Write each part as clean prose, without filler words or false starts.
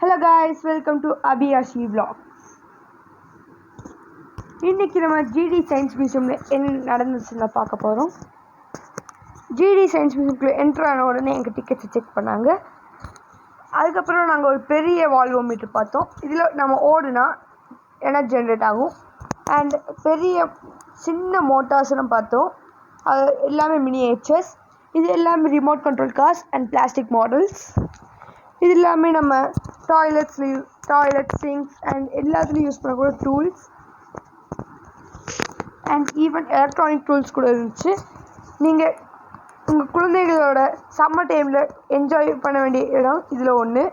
Hello guys, welcome to Abhiyashi Vlogs. இன்னைக்கு நம்ம GT science மியூசியம்ல என்ன நடந்துச்சுன்னு பார்க்க போகிறோம். ஜிடி சயின்ஸ் மியூசியம்குள்ளே என்ட்ரு ஆன உடனே எங்கள் டிக்கெட்ஸை செக் பண்ணாங்க. அதுக்கப்புறம் நாங்கள் ஒரு பெரிய வால்வோமீட்டர் பார்த்தோம். இதில் நம்ம ஓடுனா எனர்ஜி ஜென்ரேட் ஆகும். அண்ட் பெரிய சின்ன மோட்டார்ஸ்லாம் பார்த்தோம். அது எல்லாமே மினியேச்சர்ஸ். இது எல்லாமே remote control cars and plastic models. இது எல்லாமே நம்ம டாய்லெட் சிங்க்ஸ் அண்ட் எல்லாத்துலேயும் யூஸ் பண்ணக்கூடிய tools and even electronic tools கூட இருந்துச்சு. நீங்கள் உங்கள் குழந்தைகளோட சம்மர் டைமில் என்ஜாய் பண்ண வேண்டிய இடம் இதில் ஒன்று.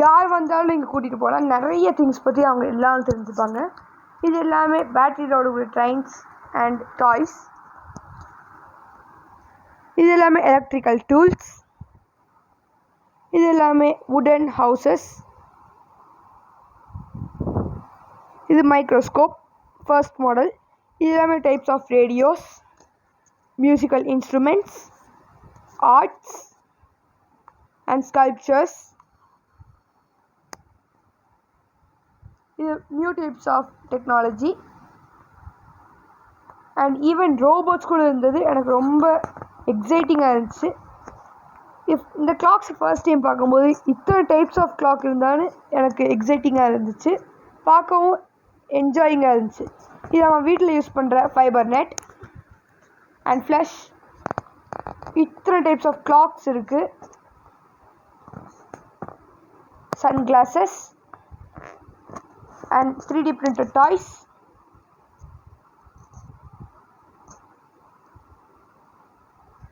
யார் வந்தாலும் இங்கே கூட்டிகிட்டு போகலாம். நிறைய திங்ஸ் பற்றி அவங்க எல்லாரும் தெரிஞ்சுப்பாங்க. இது எல்லாமே பேட்டரியோட ஒரு ட்ரெயின்ஸ் அண்ட் டாய்ஸ். இது எல்லாமே எலக்ட்ரிக்கல் டூல்ஸ். இது எல்லாமே வுடன் ஹவுசஸ். இது மைக்ரோஸ்கோப் ஃபர்ஸ்ட் மாடல். இது எல்லாமே types of radios, musical instruments, arts and sculptures. இது new types of technology and even robots கூட இருந்தது. எனக்கு ரொம்ப எக்ஸைட்டிங்காக இருந்துச்சு. இந்த கிளாக்ஸ் ஃபர்ஸ்ட் டைம் பார்க்கும்போது இத்தனை டைப்ஸ் ஆஃப் கிளாக் இருந்தாலும் எனக்கு எக்ஸைட்டிங்காக இருந்துச்சு. பார்க்கவும் என்ஜாயிங்காக இருந்துச்சு. இது நம்ம வீட்டில் யூஸ் பண்ணுற ஃபைபர் நெட் அண்ட் ஃப்ளஷ். இத்தனை டைப்ஸ் ஆஃப் கிளாக்ஸ் இருக்குது. Sun glasses and 3D printed toys.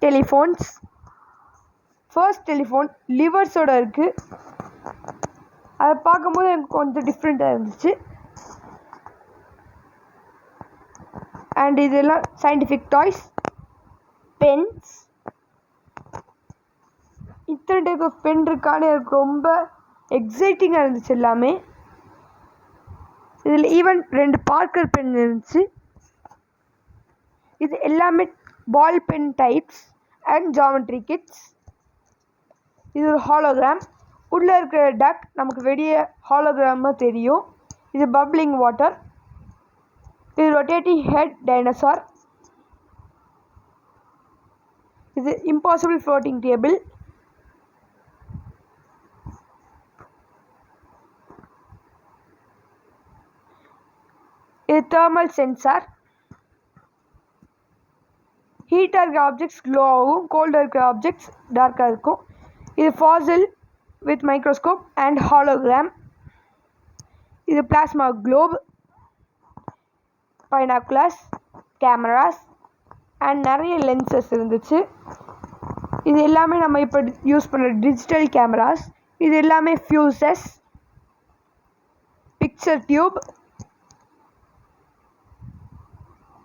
Telephones. First telephone லிவர்ஸோடு இருக்குது. அதை பார்க்கும்போது எனக்கு கொஞ்சம் டிஃப்ரெண்ட்டாக இருந்துச்சு. அண்ட் இதெல்லாம் சயின்டிஃபிக் டாய்ஸ், பென்ஸ். இத்தனை டைப் ஆஃப் பென் இருக்கான்னு எனக்கு ரொம்ப எக்ஸைட்டிங்காக இருந்துச்சு எல்லாமே. இதில் ஈவன் 2 பார்க்கர் பென் இருந்துச்சு. இது எல்லாமே ball pen types and geometry kits. இது ஒரு ஹாலோகிராம். உள்ளே இருக்கிற டக் நமக்கு வெளியே ஹாலோகிராமாக தெரியும். இது பப்ளிங் வாட்டர். இது ரொட்டேட்டிங் ஹெட் டைனோசார். இது இம்பாசிபிள் ஃப்ளோட்டிங் டேபிள். இது தெர்மல் சென்சார். ஹீட்டாக இருக்கிற ஆப்ஜெக்ட்ஸ் க்ளோ ஆகும், கோல்டாக இருக்கிற ஆப்ஜெக்ட்ஸ் டார்க்காக இருக்கும். இது fossil with microscope and hologram. இது plasma globe, binoculars, cameras and நிறைய லென்சஸ் இருந்துச்சு. இது எல்லாமே நம்ம இப்போ யூஸ் பண்ணுற டிஜிட்டல் கேமராஸ். இது எல்லாமே fuses, picture tube,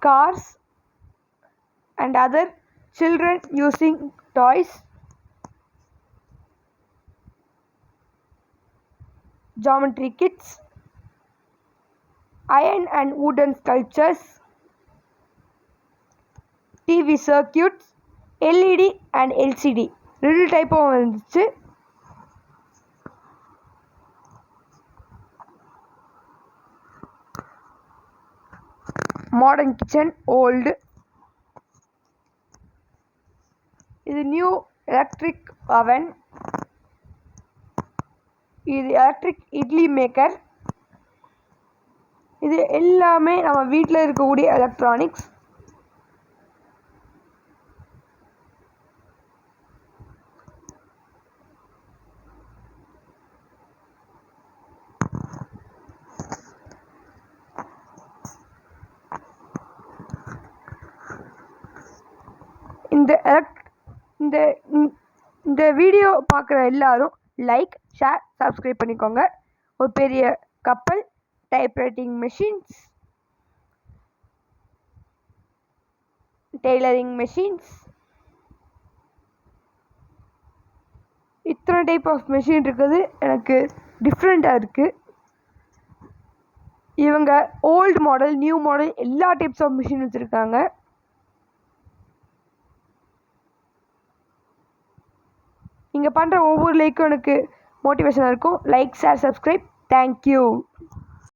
cars and other children using toys. Geometry kits, iron and wooden sculptures, TV circuits, LED and LCD. 2 type வந்துச்சு. Modern kitchen, old. இது நியூ எலக்ட்ரிக் அவன். இது எலக்ட்ரிக் இட்லி மேக்கர். இது எல்லாமே நம்ம வீட்டில் இருக்கக்கூடிய எலக்ட்ரானிக்ஸ். இந்த வீடியோ பார்க்குற எல்லாரும் லைக், ஷேர், சப்ஸ்கிரைப் பண்ணிக்கோங்க. ஒரு பெரிய கப்பல், டைப்ரைட்டிங் மெஷின்ஸ், டெய்லரிங் மெஷின்ஸ். இத்தனை டைப் ஆஃப் மெஷின் இருக்குது. எனக்கு டிஃப்ரெண்ட்டாக இருக்குது. இவங்க ஓல்டு மாடல், நியூ மாடல் எல்லா டைப்ஸ் ஆஃப் மிஷின் வச்சுருக்காங்க. இங்கே பண்ணுற ஒவ்வொரு லைக்கும் எனக்கு மோட்டிவேஷனாக இருக்கும். Like, share, subscribe. தேங்க்யூ.